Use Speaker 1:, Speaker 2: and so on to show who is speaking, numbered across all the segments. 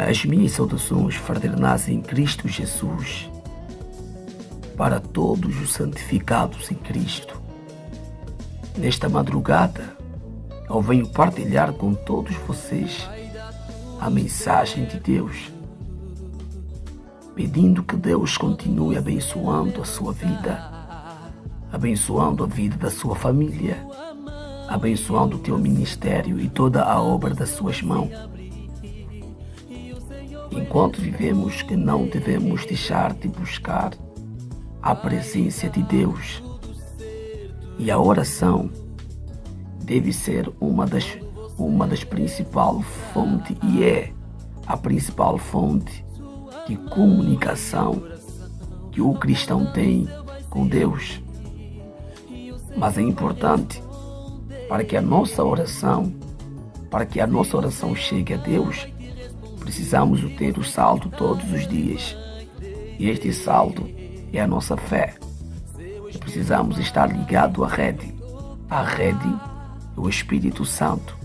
Speaker 1: As minhas saudações fraternais em Cristo Jesus para todos os santificados em Cristo. Nesta madrugada, eu venho partilhar com todos vocês a mensagem de Deus, pedindo que Deus continue abençoando a sua vida, abençoando a vida da sua família, abençoando o teu ministério e toda a obra das suas mãos. Enquanto vivemos, que não devemos deixar de buscar a presença de Deus. E a oração deve ser uma das principais fontes, e é a principal fonte de comunicação que o cristão tem com Deus. Mas é importante para que a nossa oração chegue a Deus, precisamos ter o saldo todos os dias. E este saldo é a nossa fé. E precisamos estar ligados à rede. A rede é o Espírito Santo.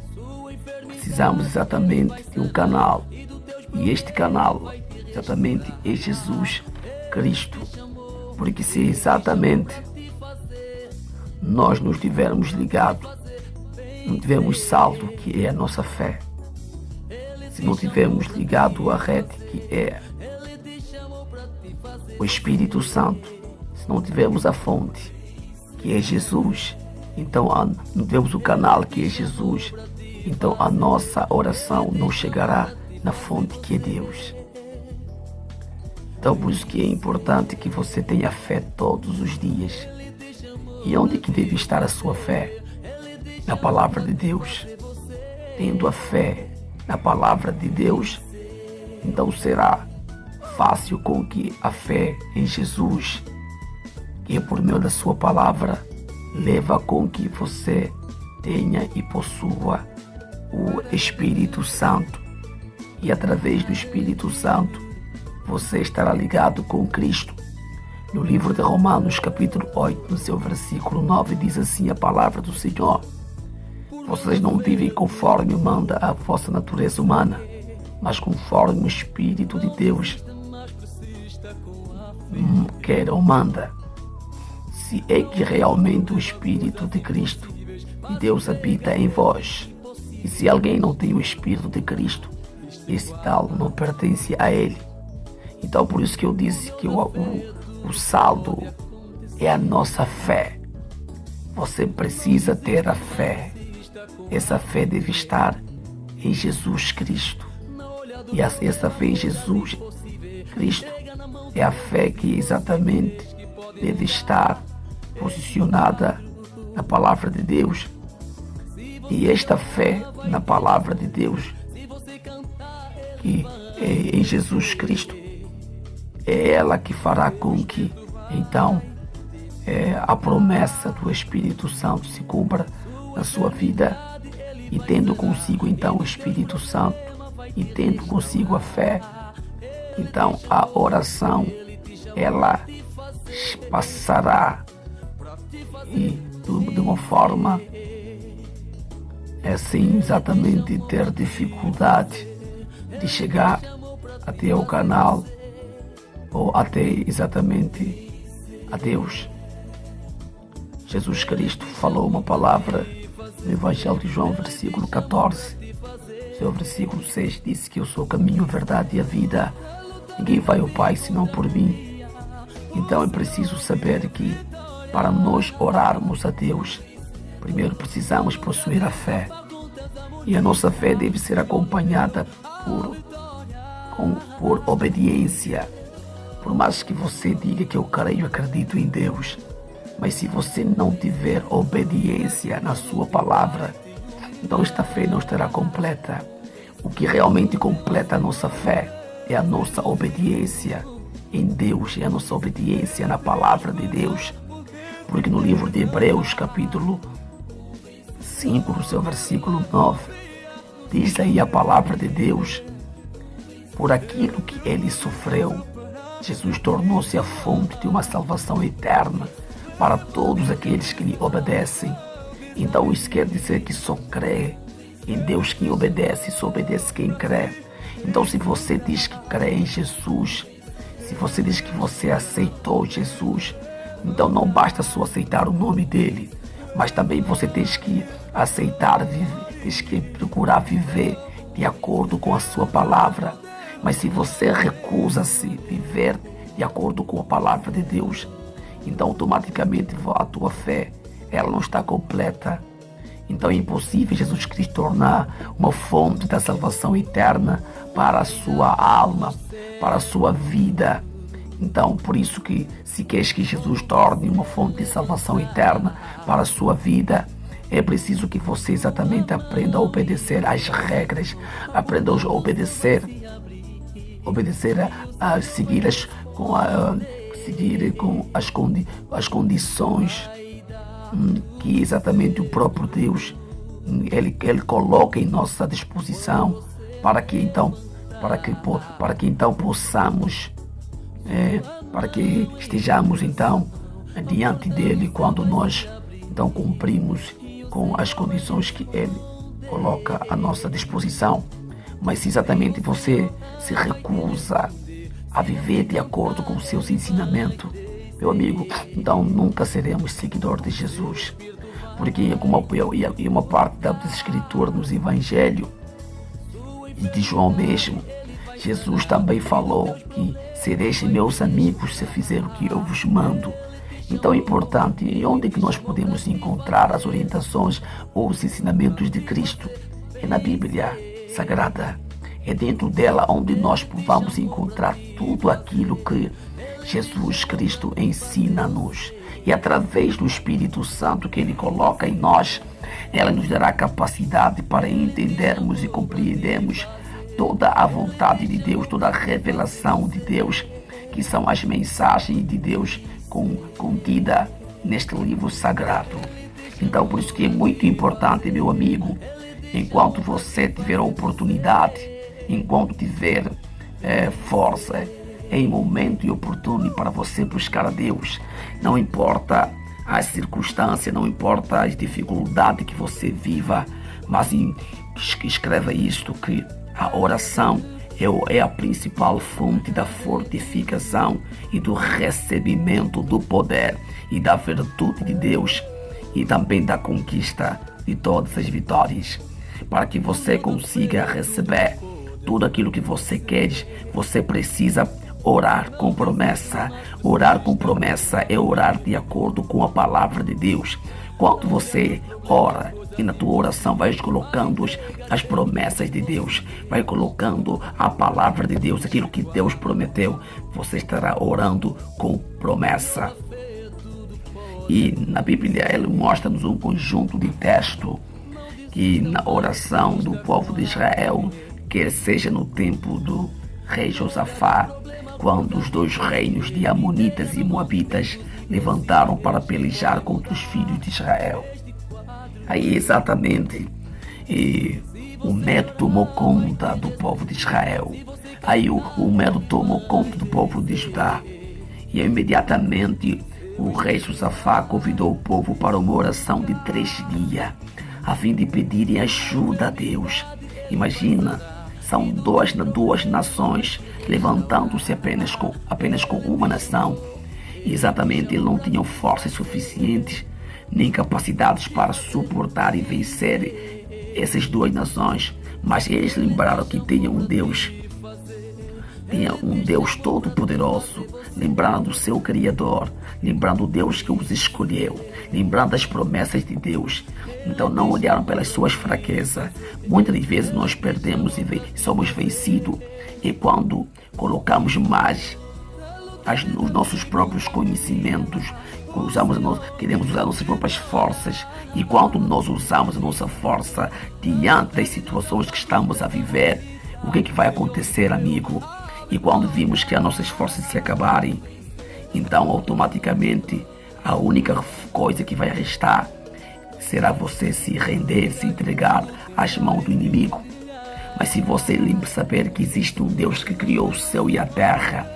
Speaker 1: Precisamos exatamente de um canal. E este canal exatamente é Jesus Cristo. Porque se exatamente nós nos tivermos ligados, não tivermos saldo, que é a nossa fé, se não tivermos ligado à rede, que é o Espírito Santo, se não tivermos a fonte, que é Jesus, então não temos o canal, que é Jesus, então a nossa oração não chegará na fonte, que é Deus. Então por isso que é importante que você tenha fé todos os dias. E onde que deve estar a sua fé? Na palavra de Deus. Tendo a fé na palavra de Deus, então será fácil com que a fé em Jesus, que é por meio da sua palavra, leva com que você tenha e possua o Espírito Santo. E através do Espírito Santo, você estará ligado com Cristo. No livro de Romanos, capítulo 8, no seu versículo 9, diz assim a palavra do Senhor: vocês não vivem conforme manda a vossa natureza humana, mas conforme o Espírito de Deus quer ou manda. Se é que realmente o Espírito de Cristo e Deus habita em vós, e se alguém não tem o Espírito de Cristo, esse tal não pertence a Ele. Então por isso que eu disse que o saldo é a nossa fé. Você precisa ter a fé. Essa fé deve estar em Jesus Cristo. E essa fé em Jesus Cristo é a fé que exatamente deve estar posicionada na palavra de Deus. E esta fé na palavra de Deus, que é em Jesus Cristo, é ela que fará com que então a promessa do Espírito Santo se cumpra na sua vida. E tendo consigo então o Espírito Santo, e tendo consigo a fé, então a oração ela passará e de uma forma sem exatamente ter dificuldade de chegar até o canal ou até exatamente a Deus. Jesus Cristo falou uma palavra no Evangelho de João, versículo 14. Seu versículo 6 disse que eu sou o caminho, a verdade e a vida. Ninguém vai ao Pai senão por mim. Então é preciso saber que para nós orarmos a Deus, primeiro precisamos possuir a fé. E a nossa fé deve ser acompanhada por obediência. Por mais que você diga que eu creio e acredito em Deus, mas se você não tiver obediência na sua palavra, então esta fé não estará completa. O que realmente completa a nossa fé é a nossa obediência em Deus, é a nossa obediência na palavra de Deus. Porque no livro de Hebreus, capítulo 5, no seu versículo 9, diz aí a palavra de Deus: por aquilo que ele sofreu, Jesus tornou-se a fonte de uma salvação eterna para todos aqueles que lhe obedecem. Então isso quer dizer que só crê em Deus quem obedece, só obedece quem crê. Então, se você diz que crê em Jesus, se você diz que você aceitou Jesus, então não basta só aceitar o nome dele, mas também você tem que aceitar, tem que procurar viver de acordo com a sua palavra. Mas se você recusa-se viver de acordo com a palavra de Deus, então automaticamente a tua fé ela não está completa. Então é impossível Jesus Cristo tornar uma fonte da salvação eterna para a sua alma, para a sua vida. Então, por isso que se queres que Jesus torne uma fonte de salvação eterna para a sua vida, é preciso que você exatamente aprenda a obedecer às regras, aprenda a obedecer a seguir com as condições que exatamente o próprio Deus ele coloca em nossa disposição para que então possamos para que estejamos então diante dele quando nós então cumprimos com as condições que ele coloca à nossa disposição. Mas se exatamente você se recusa a viver de acordo com os seus ensinamentos, meu amigo, então nunca seremos seguidores de Jesus. Porque em uma parte das escrituras nos evangelhos e de João mesmo, Jesus também falou que sereis meus amigos se fizer o que eu vos mando. Então é importante, e onde que nós podemos encontrar as orientações ou os ensinamentos de Cristo? É na Bíblia Sagrada. É dentro dela onde nós vamos encontrar tudo aquilo que Jesus Cristo ensina-nos. E através do Espírito Santo que Ele coloca em nós, ela nos dará capacidade para entendermos e compreendermos toda a vontade de Deus, toda a revelação de Deus, que são as mensagens de Deus contida neste livro sagrado. Então, por isso que é muito importante, meu amigo, enquanto você tiver a oportunidade, enquanto tiver força, em momento e oportuno para você buscar a Deus. Não importa as circunstâncias, não importa as dificuldades que você viva, mas escreva isto, que a oração é a principal fonte da fortificação e do recebimento do poder e da virtude de Deus e também da conquista de todas as vitórias. Para que você consiga receber tudo aquilo que você quer, você precisa orar com promessa. Orar com promessa é orar de acordo com a palavra de Deus. Quando você ora e na tua oração vai colocando as promessas de Deus, vai colocando a palavra de Deus, aquilo que Deus prometeu, você estará orando com promessa. E na Bíblia ele mostra-nos um conjunto de textos que na oração do povo de Israel, quer seja no tempo do rei Josafá, quando os dois reinos de Amonitas e Moabitas levantaram para pelejar contra os filhos de Israel. Aí exatamente o medo tomou conta do povo de Israel. Aí o medo tomou conta do povo de Judá. E imediatamente o rei Josafá convidou o povo para uma oração de 3 dias, a fim de pedirem ajuda a Deus. Imagina, são duas nações levantando-se apenas com uma nação. E exatamente eles não tinham forças suficientes nem capacidades para suportar e vencer essas duas nações. Mas eles lembraram que tinha um Deus todo-poderoso, lembrando do seu Criador, lembrando o Deus que os escolheu, lembrando das promessas de Deus. Então não olharam pelas suas fraquezas. Muitas vezes nós perdemos e somos vencidos, e quando colocamos mais os nossos próprios conhecimentos, queremos usar nossas próprias forças, e quando nós usamos a nossa força diante das situações que estamos a viver, o que vai acontecer, amigo? E quando vimos que as nossas forças se acabarem, então automaticamente a única coisa que vai restar será você se render, se entregar às mãos do inimigo. Mas se você saber que existe um Deus que criou o céu e a terra,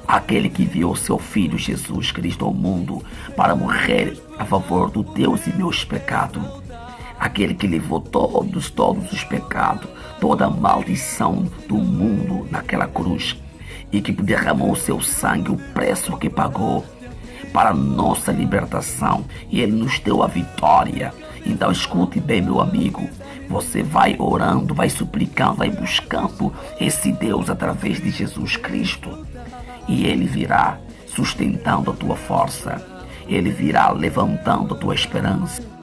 Speaker 1: aquele que enviou seu Filho Jesus Cristo ao mundo para morrer a favor do teus e meus pecados, aquele que levou todos os pecados, toda a maldição do mundo naquela cruz, e que derramou o seu sangue, o preço que pagou para nossa libertação, e Ele nos deu a vitória. Então escute bem, meu amigo, você vai orando, vai suplicando, vai buscando esse Deus através de Jesus Cristo, e Ele virá sustentando a tua força, Ele virá levantando a tua esperança.